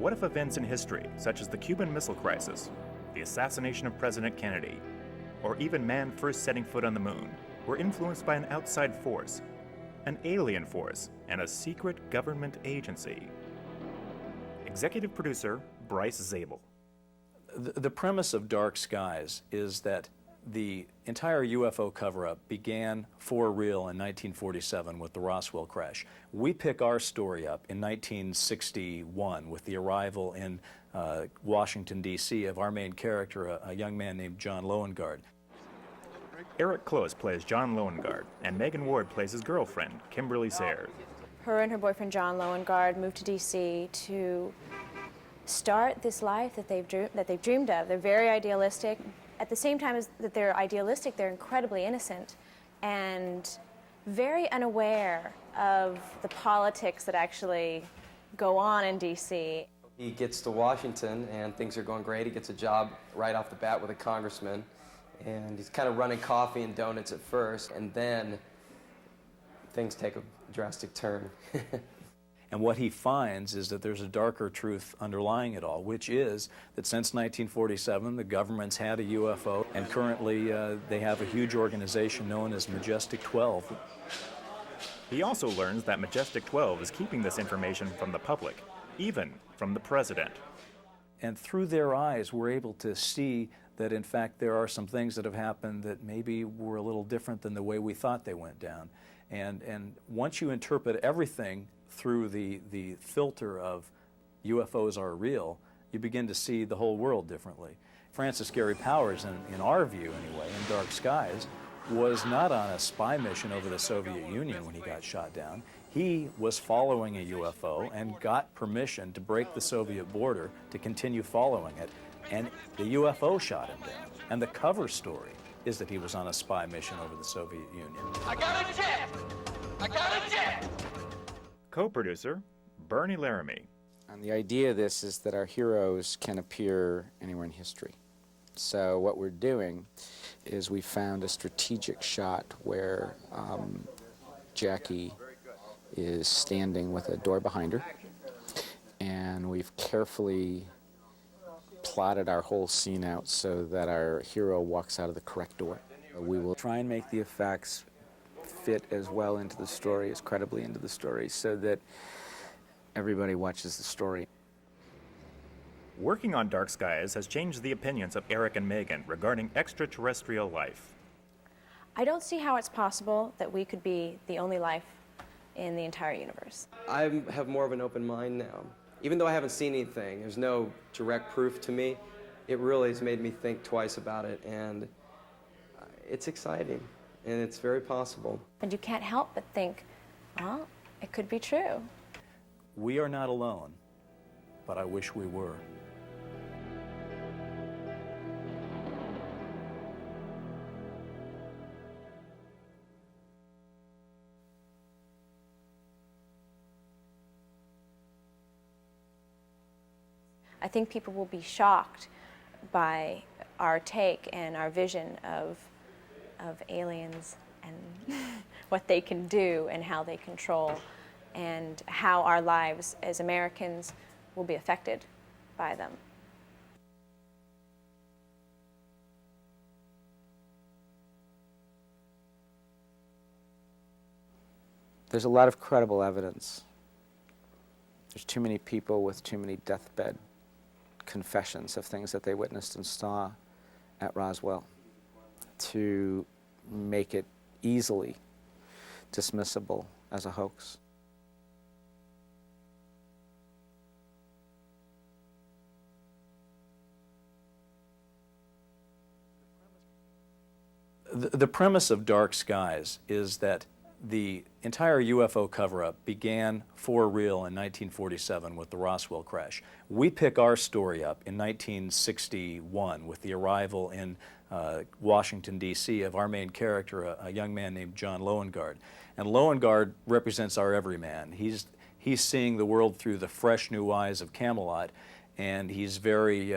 What if events in history, such as the Cuban Missile Crisis, the assassination of President Kennedy, or even man first setting foot on the moon, were influenced by an outside force, an alien force, and a secret government agency? Executive producer Bryce Zabel. The premise of Dark Skies is that the entire UFO cover-up began for real in 1947 with the Roswell crash. We pick our story up in 1961 with the arrival in Washington, D.C. of our main character, a young man named John Loengard. Eric Close plays John Loengard, and Megan Ward plays his girlfriend, Kimberly Sayers. Her and her boyfriend, John Loengard, moved to D.C. to start this life that they've dreamed of. They're very idealistic. At the same time as that they're idealistic, they're incredibly innocent and very unaware of the politics that actually go on in D.C. He gets to Washington and things are going great. He gets a job right off the bat with a congressman, and he's kind of running coffee and donuts at first, and then things take a drastic turn. And what he finds is that there's a darker truth underlying it all, which is that since 1947, the government's had a UFO, and currently they have a huge organization known as Majestic 12. He also learns that Majestic 12 is keeping this information from the public, even from the president. And through their eyes, we're able to see that, in fact, there are some things that have happened that maybe were a little different than the way we thought they went down. And once you interpret everything through the filter of UFOs are real, you begin to see the whole world differently. Francis Gary Powers, in our view anyway, in Dark Skies, was not on a spy mission over the Soviet Union when he got shot down. He was following a UFO and got permission to break the Soviet border to continue following it, and the UFO shot him down. And the cover story is that he was on a spy mission over the Soviet Union. I got a jet! I got a jet! Co-producer Bernie Laramie. And the idea of this is that our heroes can appear anywhere in history. So what we're doing is we found a strategic shot where Jackie is standing with a door behind her, and we've carefully plotted our whole scene out so that our hero walks out of the correct door. We will try and make the effects fit as well into the story, as credibly into the story, so that everybody watches the story. Working on Dark Skies has changed the opinions of Eric and Megan regarding extraterrestrial life. I don't see how it's possible that we could be the only life in the entire universe. I have more of an open mind now. Even though I haven't seen anything, there's no direct proof to me, it really has made me think twice about it, and it's exciting, and it's very possible. And you can't help but think, well, it could be true. We are not alone, but I wish we were. I think people will be shocked by our take and our vision of aliens and what they can do and how they control, and how our lives as Americans will be affected by them. There's a lot of credible evidence. There's too many people with too many deathbed confessions of things that they witnessed and saw at Roswell to make it easily dismissible as a hoax. The premise of Dark Skies is that the entire UFO cover-up began for real in 1947 with the Roswell crash. We pick our story up in 1961 with the arrival in Washington, D.C. of our main character, a young man named John Loengard. And Loengard represents our everyman. He's seeing the world through the fresh new eyes of Camelot, And he's very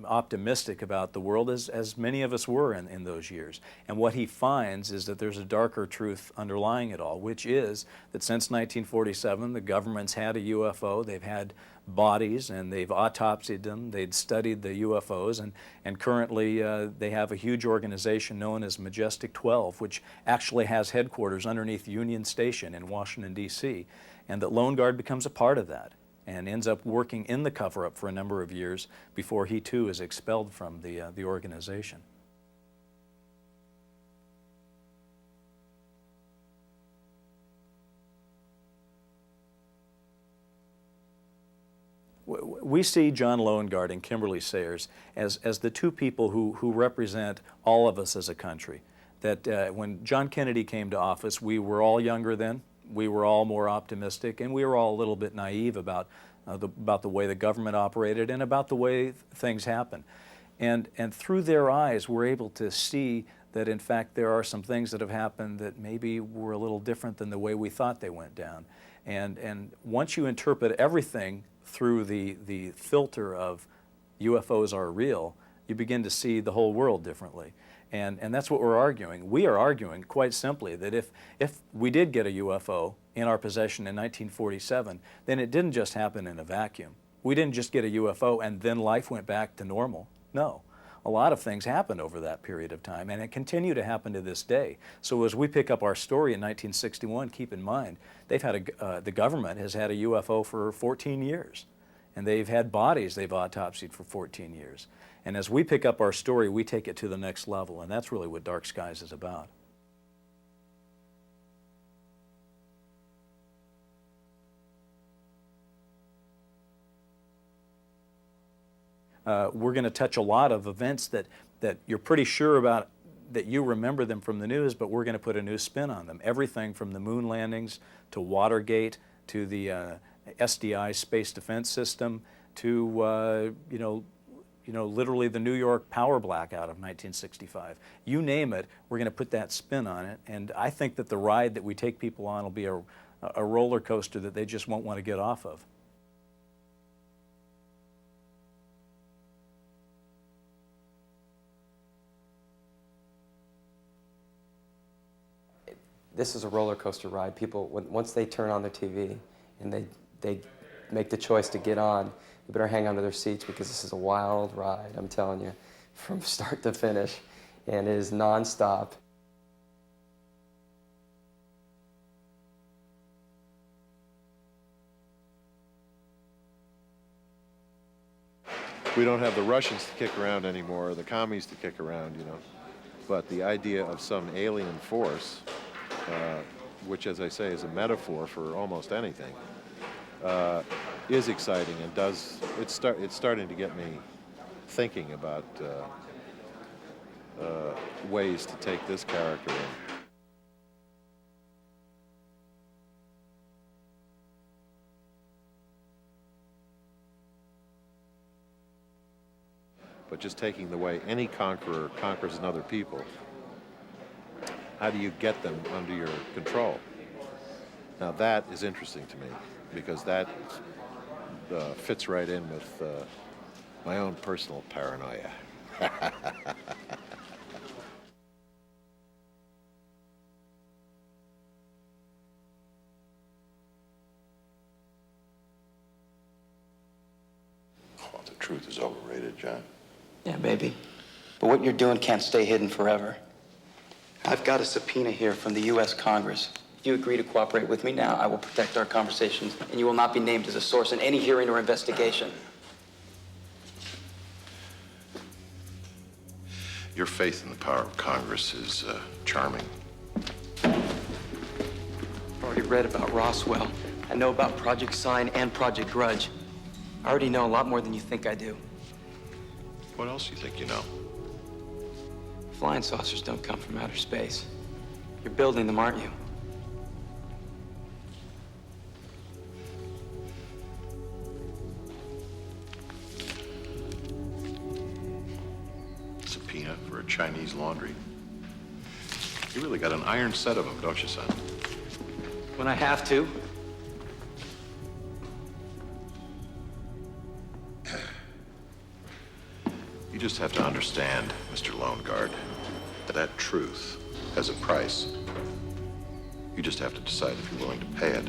optimistic about the world, as many of us were in those years. And what he finds is that there's a darker truth underlying it all, which is that since 1947, the government's had a UFO. They've had bodies, and they've autopsied them. They'd studied the UFOs, and currently they have a huge organization known as Majestic 12, which actually has headquarters underneath Union Station in Washington, D.C., and that Lone Guard becomes a part of that and ends up working in the cover-up for a number of years before he too is expelled from the organization. We see John Loengard and Kimberly Sayers as the two people who represent all of us as a country. That when John Kennedy came to office, we were all younger then. We were all more optimistic, and we were all a little bit naive about the way the government operated and about the way things happen. And through their eyes, we're able to see that, in fact, there are some things that have happened that maybe were a little different than the way we thought they went down. And once you interpret everything through the filter of UFOs are real, you begin to see the whole world differently. And that's what we're arguing. We are arguing, quite simply, that if we did get a UFO in our possession in 1947, then it didn't just happen in a vacuum. We didn't just get a UFO and then life went back to normal. No. A lot of things happened over that period of time, and it continued to happen to this day. So as we pick up our story in 1961, keep in mind, they've had the government has had a UFO for 14 years, and they've had bodies they've autopsied for 14 years. And as we pick up our story, we take it to the next level, and that's really what Dark Skies is about. We're going to touch a lot of events that you're pretty sure about, that you remember them from the news, but we're going to put a new spin on them. Everything from the moon landings to Watergate to the SDI space defense system to literally the New York power blackout of 1965. You name it, we're going to put that spin on it. And I think that the ride that we take people on will be a roller coaster that they just won't want to get off of. This is a roller coaster ride. People, once they turn on their TV and they make the choice to get on, you better hang on to their seats, because this is a wild ride, I'm telling you, from start to finish, and it is nonstop. We don't have the Russians to kick around anymore, or the commies to kick around, you know. But the idea of some alien force, which, as I say, is a metaphor for almost anything, is exciting, and it's starting to get me thinking about ways to take this character in. But just taking the way any conqueror conquers another people, how do you get them under your control? Now that is interesting to me, because that fits right in with my own personal paranoia. Oh, the truth is overrated, John. Yeah, baby. But what you're doing can't stay hidden forever. I've got a subpoena here from the U.S. Congress. If you agree to cooperate with me now, I will protect our conversations, and you will not be named as a source in any hearing or investigation. Your faith in the power of Congress is charming. I've already read about Roswell. I know about Project Sign and Project Grudge. I already know a lot more than you think I do. What else do you think you know? Flying saucers don't come from outer space. You're building them, aren't you? Subpoena for a Chinese laundry. You really got an iron set of them, don't you, son? When I have to. You just have to understand, Mr. Lone Guard, that truth has a price. You just have to decide if you're willing to pay it.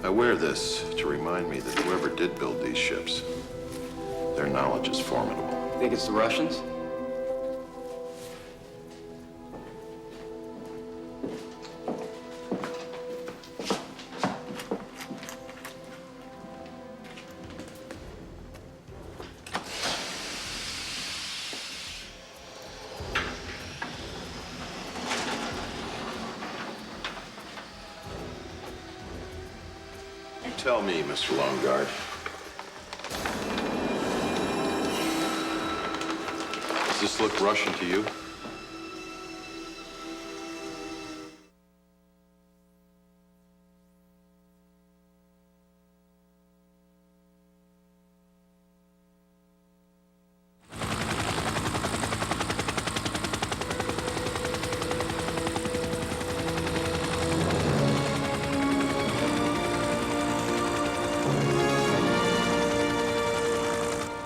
I wear this to remind me that whoever did build these ships, their knowledge is formidable. Think it's the Russians? You tell me, Mr. Lone Guard. Does this look Russian to you?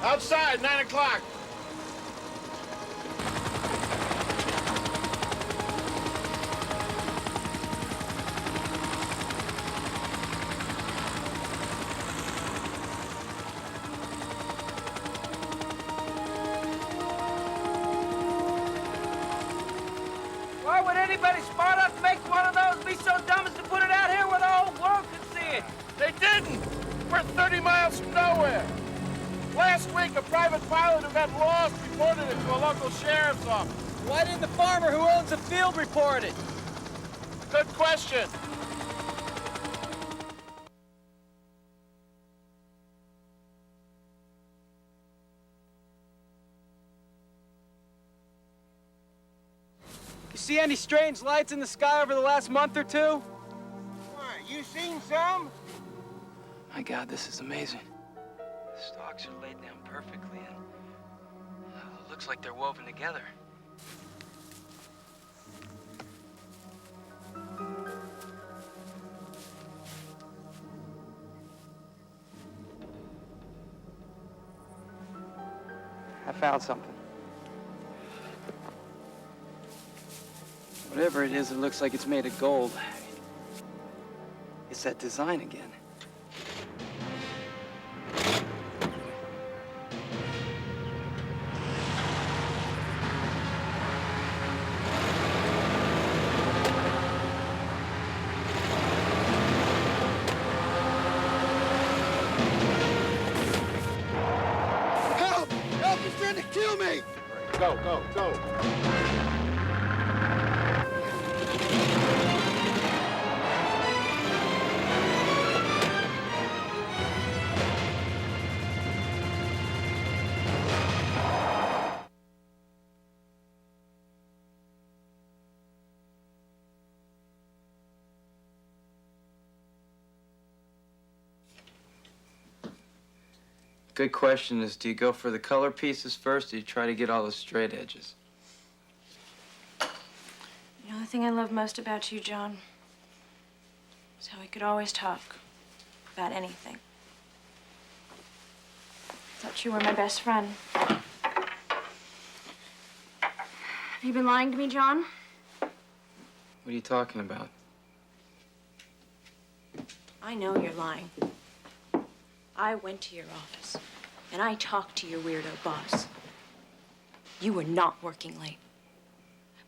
Outside, 9 o'clock. Why would anybody smart enough to make one of those be so dumb as to put it out here where the whole world can see it? They didn't. We're 30 miles from nowhere. Last week, a private pilot who got lost reported it to a local sheriff's office. Why didn't the farmer who owns the field report it? Good question. You see any strange lights in the sky over the last month or two? Why, you seen some? My God, this is amazing. The stalks are laid down perfectly, and it looks like they're woven together. I found something. Whatever it is, it looks like it's made of gold. It's that design again. Help! Help! He's trying to kill me! Go, go, go. Good question is, do you go for the color pieces first, or do you try to get all the straight edges? You know, the thing I love most about you, John, is how we could always talk about anything. I thought you were my best friend. Have you been lying to me, John? What are you talking about? I know you're lying. I went to your office, and I talked to your weirdo boss. You were not working late.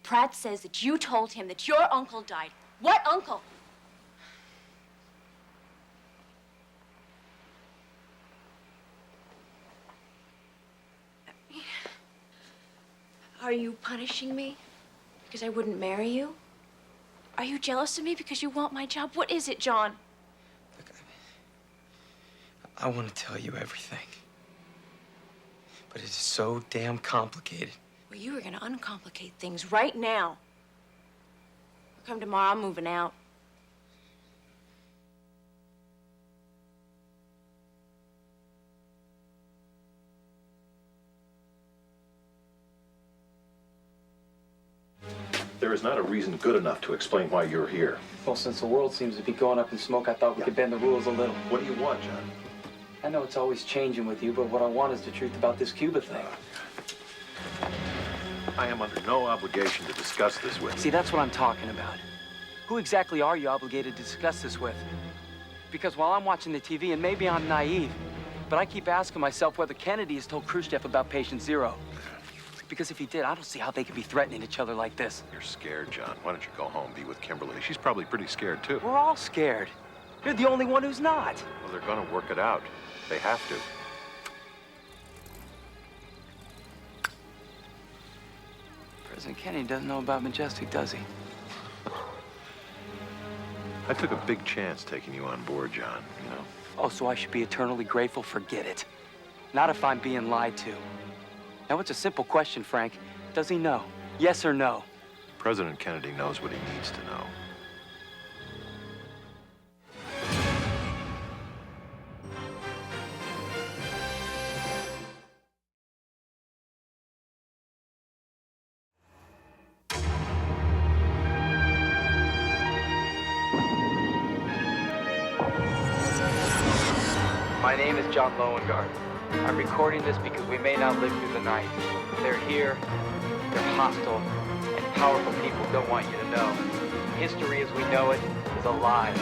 Pratt says that you told him that your uncle died. What uncle? Are you punishing me because I wouldn't marry you? Are you jealous of me because you want my job? What is it, John? I want to tell you everything. But it is so damn complicated. Well, you were gonna uncomplicate things right now. Come tomorrow, I'm moving out. is not a reason good enough to explain why you're here. Well, since the world seems to be going up in smoke, I thought we could bend the rules a little. What do you want, John? I know it's always changing with you, but what I want is the truth about this Cuba thing. I am under no obligation to discuss this with you. See, that's what I'm talking about. Who exactly are you obligated to discuss this with? Because while I'm watching the TV, and maybe I'm naive, but I keep asking myself whether Kennedy has told Khrushchev about Patient Zero. Because if he did, I don't see how they could be threatening each other like this. You're scared, John. Why don't you go home, be with Kimberly? She's probably pretty scared, too. We're all scared. You're the only one who's not. Well, they're gonna work it out. They have to. President Kennedy doesn't know about Majestic, does he? I took a big chance taking you on board, John, you know? Oh, so I should be eternally grateful? Forget it. Not if I'm being lied to. Now, it's a simple question, Frank. Does he know? Yes or no? President Kennedy knows what he needs to know. My name is John Lowengarde. I'm recording this because we may not live through the night. They're here, they're hostile, and powerful people don't want you to know. History as we know it is a lie.